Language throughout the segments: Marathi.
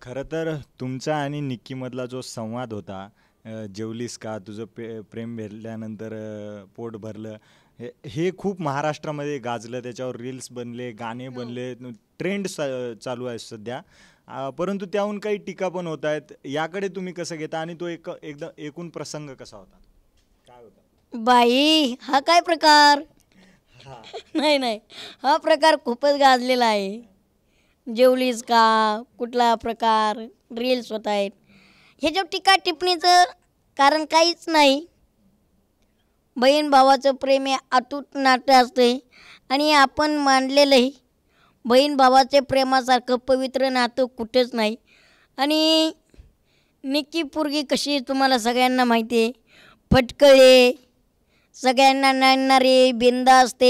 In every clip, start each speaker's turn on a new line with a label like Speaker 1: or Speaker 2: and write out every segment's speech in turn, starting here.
Speaker 1: खरं तर तुमचा आणि निक्कीमधला जो संवाद होता, जेवलीस का? तुझं प्रेम भेटल्यानंतर पोट भरलं. हे खूप महाराष्ट्रामध्ये गाजलं. त्याच्यावर रील्स बनले, गाणे
Speaker 2: हो.
Speaker 1: बनले, ट्रेंड चालू आहे सध्या. परंतु त्याहून काही टीका पण होत आहेत. याकडे तुम्ही कसं घेता आणि तो एकदम एकूण प्रसंग कसा होता? काय होता?
Speaker 2: बाई हा काय प्रकार?
Speaker 1: हा.
Speaker 2: नाही नाही, हा प्रकार खूपच गाजलेला आहे. जेवलीस का? कुठला प्रकार? रील्स होत आहेत. ह्याच्यावर टीका टिप्पणीचं कारण काहीच नाही. बहीण भावाचं प्रेम हे अतूट नातं असते आणि आपण मानलेलंही बहीण भावाचे प्रेमासारखं पवित्र नातं कुठेच नाही. आणि निक्की पोरगी कशी तुम्हाला सगळ्यांना माहिती आहे, फटकळे, सगळ्यांना नाडणारे, बिनधास्त,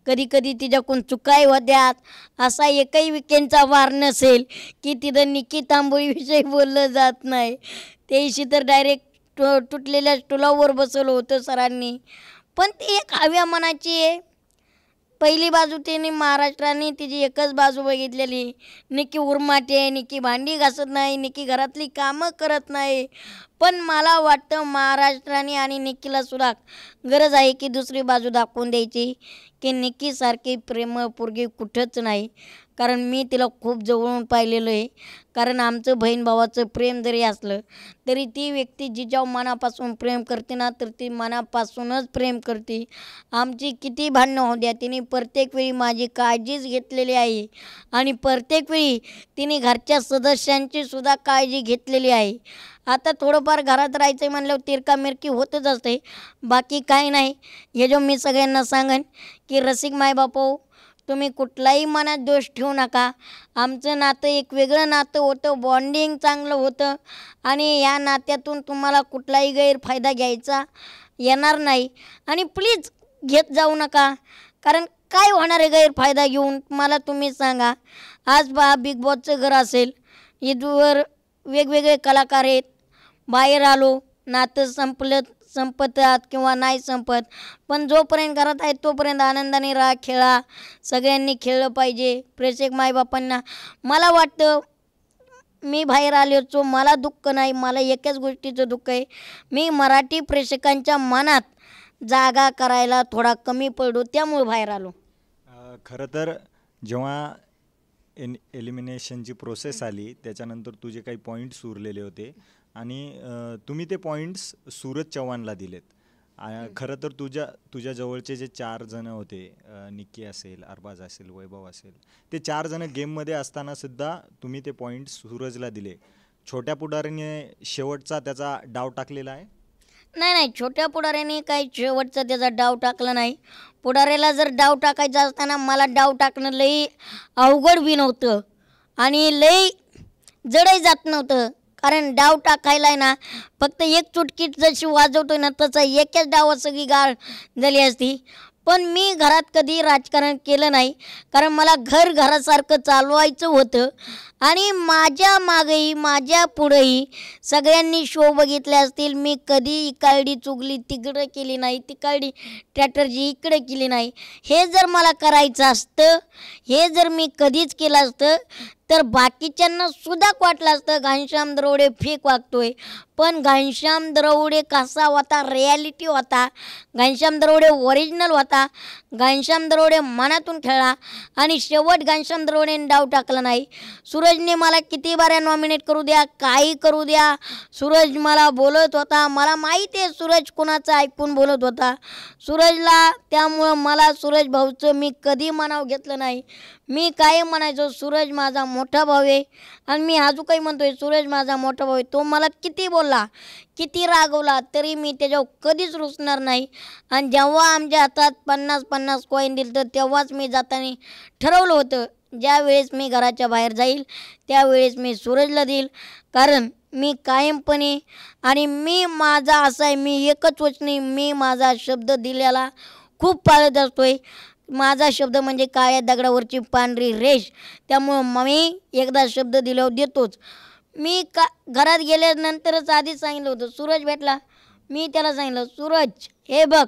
Speaker 2: कधी कधी तिच्याकडून चुकाही होत्यात. असा एकही विकेंडचा वार नसेल की तिथं निक्की तांबोळीविषयी बोललं जात नाही. त्याशी तर डायरेक्ट तुटलेल्या स्टुलावर बसवलं होतं सरांनी. पण ती एक हव्या मनाची आहे. पहिली बाजू तिने महाराष्ट्राने तिची एकच बाजू बघितलेली. निक्की उरमाटे, निक्की भांडी घासत नाही, निक्की घरातली कामं करत नाही. पण मला वाटतं महाराष्ट्राने आणि निक्कीला सुद्धा गरज आहे की दुसरी बाजू दाखवून द्यायची की निक्कीसारखी प्रेमळ पोरगी कुठंच नाही. कारण मी तिला खूप जवळून पाहिलेलं आहे. कारण आमचं बहीण भावाचं प्रेम जरी असलं तरी ती व्यक्ती जिच्यावर मनापासून प्रेम करते ना, तर ती मनापासूनच प्रेम करते. आमची किती भांडणं होऊ द्या, तिने प्रत्येक वेळी माझी काळजीच घेतलेली आहे आणि प्रत्येक वेळी तिने घरच्या सदस्यांची सुद्धा काळजी घेतलेली आहे. आता थोडंफार घरात राहायचं म्हणल्यावर तिरकामिरकी होतच असते, बाकी काही नाही. हे जो मी सगळ्यांना सांगेन की रसिक मायबापो, तुम्ही कुठलाही मनात दोष ठेवू नका. आमचं नातं एक वेगळं नातं होतं, बॉन्डिंग चांगलं होतं आणि या नात्यातून तुम्हाला कुठलाही गैरफायदा घ्यायचा येणार नाही. आणि प्लीज घेत जाऊ नका. कारण काय होणार आहे गैरफायदा घेऊन मला तुम्ही सांगा. आज बिग बॉसचं घर असेल, इथवर वेगवेगळे कलाकार आहेत. बाहेर आलो, नातं संपतात किंवा नाही संपत, पण जोपर्यंत घरात आहे तोपर्यंत आनंदाने राहा, खेळा. सगळ्यांनी खेळलं पाहिजे. प्रेक्षक मायबापांना मला वाटतं, मी बाहेर आलोचो, मला दुःख नाही, मला एकाच गोष्टीचं दुःख आहे, मी मराठी प्रेक्षकांच्या मनात जागा करायला थोडा कमी पडलो, त्यामुळे बाहेर आलो.
Speaker 1: खरं तर जेव्हा एलिमिनेशनची प्रोसेस आली त्याच्यानंतर तुझे काही पॉईंट्स उरलेले होते आणि तुम्ही ते पॉईंट्स सूरज चव्हाणला दिलेत. खरं तर तुझ्या जवळचे जे 4 जण होते, निक्की असेल, अरबाज असेल, वैभव असेल, ते 4 जण गेममध्ये असताना सुद्धा तुम्ही ते पॉईंट्स सूरजला दिले. छोट्या पुढारीने शेवटचा त्याचा डाव टाकलेला आहे?
Speaker 2: नाही नाही, छोट्या पुढाऱ्याने काही शेवटचा त्याचा डाव टाकला नाही. पुढाऱ्याला जर डाव टाकायचा असताना मला डाव टाकणं लई अवघड बी नव्हतं आणि लई जडही जात नव्हतं. कारण डाव टाकायला आहे ना, फक्त एक चुटकी जशी वाजवतो ना तसं एकच डावात सगळी गाळ झाली असती. पण मी घरात कधी राजकारण केलं नाही, कारण मला घरासारखं चालवायचं होतं. आणि माझ्या मागेही माझ्या पुढेही सगळ्यांनी शो बघितले असतील. मी कधी इकाळडी चुगली तिकडं केली नाही, तिकाळडी स्ट्रॅटर्जी इकडे केली नाही. हे जर मला करायचं असतं, हे जर मी कधीच केलं असतं तर बाकीच्यांना सुद्धा वाटलं असतं घनश्याम दरवडे फेक वागतोय. पण घनश्याम दरवडे कसा होता, रिॲलिटी होता. घनश्याम दरवडे ओरिजिनल होता. घनश्याम दरवडे मनातून खेळला आणि शेवट घनश्याम दरवडेने डाव टाकला नाही. सूरजने मला किती बाऱ्या नॉमिनेट करू द्या, काही करू द्या, सूरज मला बोलत होता. मला माहिती आहे सूरज कुणाचं ऐकून बोलत होता. सूरजला त्यामुळं मला सूरज भाऊचं मी कधी मनाव घेतलं नाही. मी काय म्हणायचो, सूरज माझा मोठा भाऊ आहे आणि मी अजून काही म्हणतोय सूरज माझा मोठा भाऊ आहे. तो मला किती बोलला, किती रागवला, तरी मी त्याच्यावर कधीच रुसणार नाही. आणि जेव्हा आमच्या हातात 50-50 कॉईन दिलं तर तेव्हाच मी जाताना ठरवलं होतं, ज्या वेळेस मी घराच्या बाहेर जाईल त्यावेळेस मी सूरजला देईल. कारण मी कायमपणे आणि मी माझा असा आहे, मी एकच वचनी, मी माझा शब्द दिलेला खूप पाळत असतोय. माझा शब्द म्हणजे काळ्या दगडावरची पांढरी रेष. त्यामुळं मी एकदा शब्द दिल्यावर देतोच. मी घरात गेल्यानंतरच आधीच सांगितलं होतं, सूरज भेटला, मी त्याला सांगितलं, सूरज हे बघ,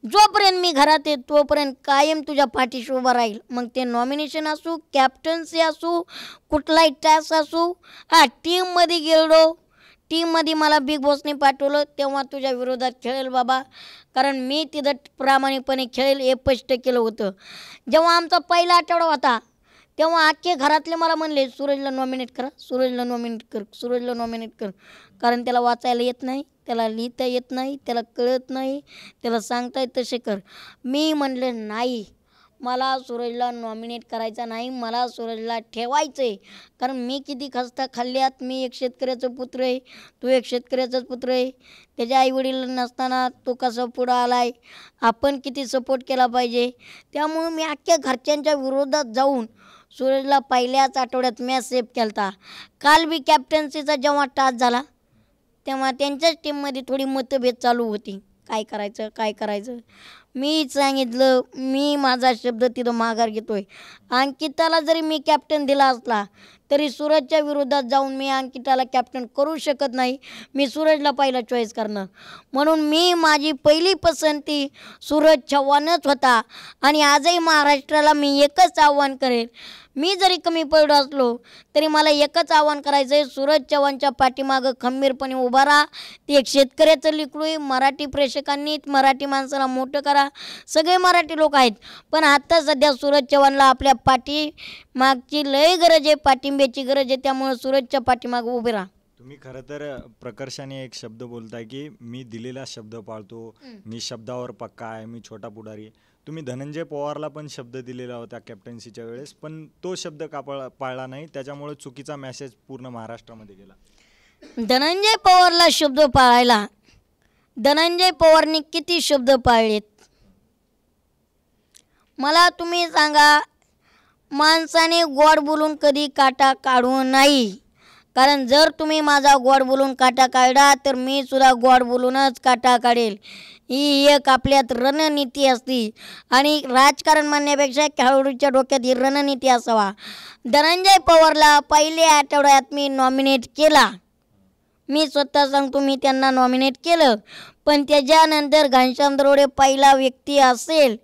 Speaker 2: जोपर्यंत मी घरात आहे तोपर्यंत कायम तुझ्या पाठीशी उभा राहील. मग ते नॉमिनेशन असू, कॅप्टन्सी असू, कुठलाही टास्क असू. टीममध्ये गेलो, टीममध्ये मला बिग बॉसने पाठवलं तेव्हा तुझ्या विरोधात खेळेल बाबा, कारण मी तिथं प्रामाणिकपणे खेळेल हे स्पष्ट केलं होतं. जेव्हा आमचा पहिला आठवडा होता तेव्हा अख्खे घरातले मला म्हणले सूरजला नॉमिनेट करा, सूरजला नॉमिनेट कर, सूरजला नॉमिनेट कर. कारण त्याला वाचायला येत नाही, त्याला लिहिता येत नाही, त्याला कळत नाही, त्याला सांगता येत तसे कर. मी म्हणलं नाही, मला सूरजला नॉमिनेट करायचा नाही, मला सूरजला ठेवायचं आहे. कारण मी किती खस्ता खाल्ल्यात, मी एक शेतकऱ्याचं पुत्र आहे, तू एक शेतकऱ्याचाच पुत्र आहे. त्याच्या आईवडील नसताना तो कसा पुढं आला आहे, आपण किती सपोर्ट केला पाहिजे. त्यामुळं मी अख्ख्या घरच्यांच्या विरोधात जाऊन सूरजला पहिल्याच आठवड्यात मॅच सेव्ह केला होता. काल बी कॅप्टन्सीचा जेव्हा टास्क झाला तेव्हा त्यांच्याच टीममध्ये थोडी मतभेद चालू होती, काय करायचं काय करायचं. मी सांगितलं मी माझा शब्द तिथं माघार घेतोय. अंकिताला जरी मी कॅप्टन दिला असला तरी सूरजच्या विरोधात जाऊन मी अंकिताला कॅप्टन करू शकत नाही. मी सूरजला पहिला चॉईस करणार. म्हणून मी माझी पहिली पसंती सूरज चव्हाणच होता. आणि आजही महाराष्ट्राला मी एकच आव्हान करेल, मी जरी कमी पडलो असलो तरी मला एकच आव्हान करायचं आहे, सूरज चव्हाणच्या पाठीमागं खंबीरपणे उभा राहा. ते एक शेतकऱ्याचं लेकरू आहे. मराठी प्रेक्षकांनी मराठी माणसाला मोठं करा. सगळे मराठी लोक आहेत, पण आता सध्या सूरज चव्हाणला आपल्या पाठीमागची लय गरज आहे, पाठिंब्याची गरज आहे. त्यामुळे सूरजच्या पाठीमागं उभे राहा.
Speaker 1: तुम्ही खरं तर प्रकर्षाने एक शब्द बोलताय की मी दिलेला शब्द पाळतो, मी शब्दावर पक्का आहे, मी छोटा पुढारी. तुम्ही धनंजय पवारला पण शब्द दिलेला होता कॅप्टन्सीच्या वेळेस, पण तो शब्द का पाळला नाही, त्याच्यामुळे चुकीचा मेसेज पूर्ण महाराष्ट्रामध्ये गेला.
Speaker 2: धनंजय पवारला शब्द पाळायला धनंजय पवारने किती शब्द पाळलेत मला तुम्ही सांगा. माणसाने गोड बोलून कधी काटा काढू नाही. कारण जर तुम्ही माझा गोड बोलून काटा काढला तर मी सुद्धा गोड बोलूनच काटा काढेल. ही एक आपल्यात रणनीती असती आणि राजकारण म्हणण्यापेक्षा खेळाडूच्या डोक्यात ही रणनीती असावा. धनंजय पवारला पहिल्या आठवड्यात मी नॉमिनेट केला. मी स्वतः सांगतो मी त्यांना नॉमिनेट केलं. पण त्याच्यानंतर घनश्याम दरोडे पहिला व्यक्ती असेल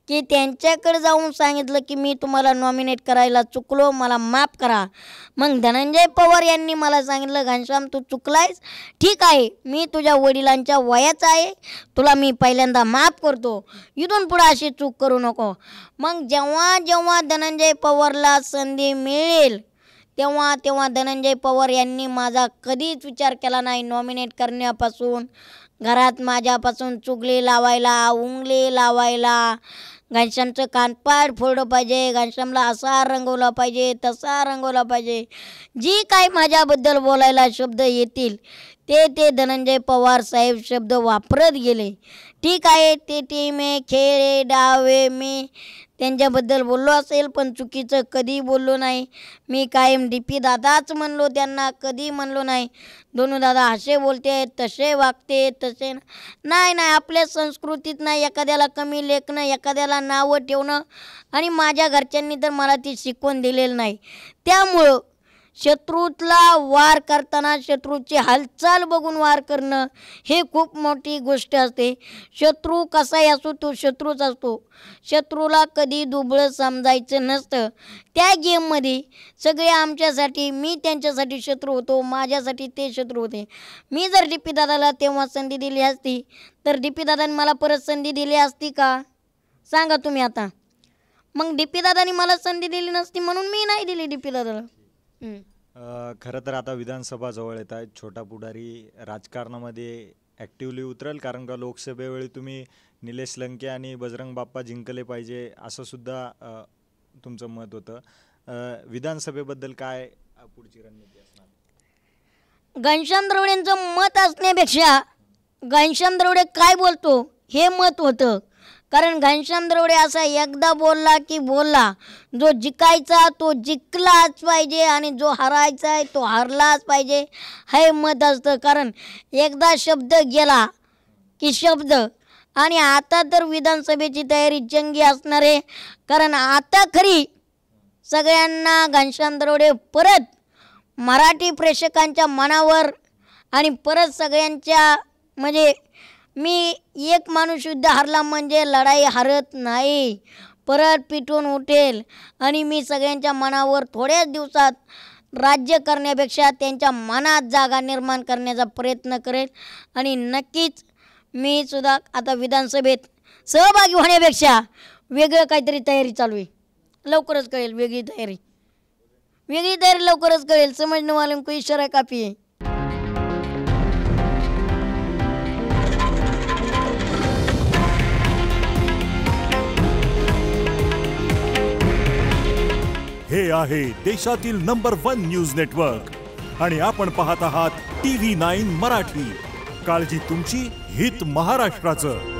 Speaker 2: की त्यांच्याकडे जाऊन सांगितलं की मी तुम्हाला नॉमिनेट करायला चुकलो, मला माफ करा. मग धनंजय पवार यांनी मला सांगितलं घनश्याम तू चुकलायस, ठीक आहे, मी तुझ्या वडिलांच्या वयाचा आहे, तुला मी पहिल्यांदा माफ करतो, इथून पुढे अशी चूक करू नको. मग जेव्हा जेव्हा धनंजय पवारला संधी मिळेल तेव्हा तेव्हा धनंजय पवार यांनी माझा कधीच विचार केला नाही नॉमिनेट करण्यापासून. घरात माझ्यापासून चुगली लावायला, उंगली लावायला, घनश्यामचं कानपाड फोडलं पाहिजे, घनश्यामला असा रंगवला पाहिजे, तसा रंगवला पाहिजे, जी काय माझ्याबद्दल बोलायला शब्द येतील ते धनंजय पवार साहेब शब्द वापरत गेले. ठीक आहे, ते टीम आहे, खेळ आहे, डाव आहे, मी त्यांच्याबद्दल बोललो असेल पण चुकीचं कधी बोललो नाही. मी कायम DP दादाच म्हणलो, त्यांना कधी म्हणलो नाही दोनू दादा असे बोलते, तसे वागते, तसे नाही. आपल्या संस्कृतीत नाही एखाद्याला कमी लेखणं, एखाद्याला नावं ठेवणं, आणि माझ्या घरच्यांनी तर मला ती शिकवण दिलेलं नाही. त्यामुळं शत्रूला वार करताना शत्रूची हालचाल बघून वार करणं हे खूप मोठी गोष्ट असते. शत्रू कसाही असो तो शत्रूच असतो. शत्रूला कधी दुबळं समजायचं नसतं. त्या गेममध्ये सगळे आमच्यासाठी, मी त्यांच्यासाठी शत्रू होतो, माझ्यासाठी ते शत्रू होते. मी जर DP दादाला तेव्हा संधी दिली असती तर DP दादाने मला परत संधी दिली असती का सांगा तुम्ही आता. मग DP दादाने मला संधी दिली नसती म्हणून मी नाही दिली DP दादाला.
Speaker 1: खरं तर आता विधानसभा जवळ येत आहेत, छोटा पुढारी राजकारणामध्ये ॲक्टिव्हली उतरेल, कारण का लोकसभेवेळी तुम्ही निलेश लंके आणि बजरंग बाप्पा जिंकले पाहिजे असं सुद्धा तुमचं मत होतं. विधानसभेबद्दल काय पुढची रणनीती असणार?
Speaker 2: घनश्याम दरोडेंचं मत असण्यापेक्षा घनश्याम दरोडे काय बोलतो हे मत होतं. कारण घनश्याम दरोडे असा एकदा बोलला की बोलला, जो जिंकायचा तो जिंकलाच पाहिजे आणि जो हरायचा आहे तो हरलाच पाहिजे हे मत असतं. कारण एकदा शब्द गेला की शब्द. आणि आता तर विधानसभेची तयारी जंगी असणार आहे. कारण आता खरी सगळ्यांना घनश्याम दरोडे परत मराठी प्रेक्षकांच्या मनावर आणि परत सगळ्यांच्या म्हणजे मी एक माणूस युद्ध हरला म्हणजे लढाई हरत नाही, परत पिटून उठेल आणि मी सगळ्यांच्या मनावर थोड्याच दिवसात राज्य करण्यापेक्षा त्यांच्या मनात जागा निर्माण करण्याचा प्रयत्न करेल. आणि नक्कीच मी सुद्धा आता विधानसभेत सहभागी होण्यापेक्षा वेगळं काहीतरी तयारी चालू आहे. लवकरच कळेल वेगळी तयारी लवकरच कळेल. समजने वालों को इशारा काफी है.
Speaker 3: हे आहे देशातील नंबर 1 न्यूज नेटवर्क आणि आपण पाहत आहात TV9 मराठी. काळजी तुमची, हित महाराष्ट्राचं.